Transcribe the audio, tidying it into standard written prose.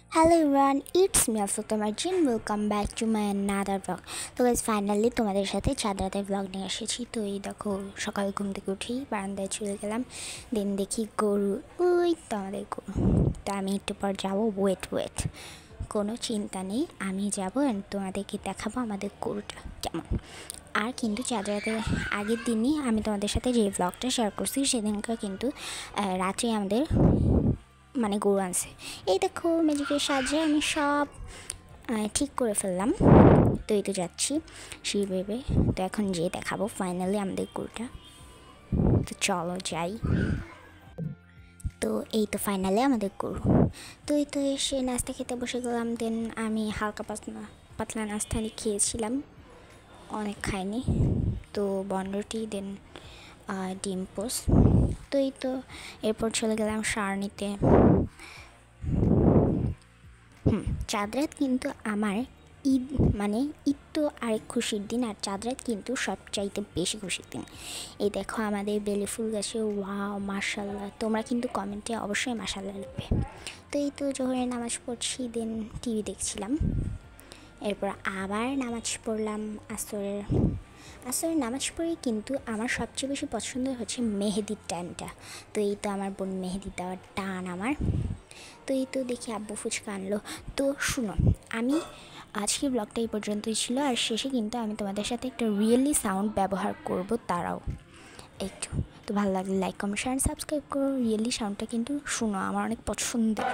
Hello everyone, it's me Afsukta Marjin. Welcome back to my another vlog. তো guys finally তোমাদের সাথে চাঁদ রাতের ব্লগ নিয়ে এসেছি। তো এই দেখো সকাল ঘুম থেকে উঠেই বারান্দায় চলে গেলাম, দেন দেখি গরু, ওই তো আমাদের গরু। তো আমি একটু পর যাবো, ওয়েট কোনো চিন্তা নেই, আমি যাবো অ্যান্ড তোমাদেরকে দেখাবো আমাদের গরুটা কেমন। আর কিন্তু চাঁদ রাতের আগের দিনই আমি তোমাদের সাথে যে ব্লগটা শেয়ার করছি সেদিনকার কিন্তু রাত্রে আমাদের মানে গরু আনছে। এই দেখো ম্যাজিকের সাহায্যে আমি সব ঠিক করে ফেললাম। তো এই তো যাচ্ছি সেই ভেবে, তো এখন যেয়ে দেখাবো ফাইনালি আমাদের গরুটা। তো চলো যাই। তো এই তো ফাইনালি আমাদের গরু। তো এই তো এসে নাস্তা খেতে বসে গেলাম। দেন আমি হালকা পাতলা পাতলা নাস্তা খেয়েছিলাম, অনেক খাইনি। তো বনরুটি, দেন ডিম পোস্ট। তো এই তো এরপর চলে গেলাম সার নিতে। চাঁদ রাত কিন্তু আমার ঈদ, মানে ঈদ তো আরেক খুশির দিন, আর চাঁদ রাত কিন্তু সবচাইতে বেশি খুশির দিন। এই দেখো আমাদের বেলি ফুল গাছে, ওয়াও মাশাল্লাহ। তোমরা কিন্তু কমেন্টে অবশ্যই মাশাল্লাহ লিখবে। তো এই তো জোহরের নামাজ পড়ছি, দেন টিভি দেখছিলাম। এরপর আবার নামাজ পড়লাম আসরের। আসরের নামাজ পড়ে কিন্তু আমার সবচেয়ে বেশি পছন্দ হচ্ছে মেহেদির টাইমটা। তো এই তো আমার বোন মেহেদি দেওয়ার টান আমার। তো এই তো দেখি আব্বু ফুচকা আনলো। তো শুনো, আমি আজকের ব্লগটা এই পর্যন্তই ছিল, আর শেষে কিন্তু আমি তোমাদের সাথে একটা রিয়েলি সাউন্ড ব্যবহার করব, তারাও একটু। তো ভালো লাগলে লাইক কমেন্ট শেয়ার সাবস্ক্রাইব করো। রিয়েলি সাউন্ডটা কিন্তু শুনো, আমার অনেক পছন্দের।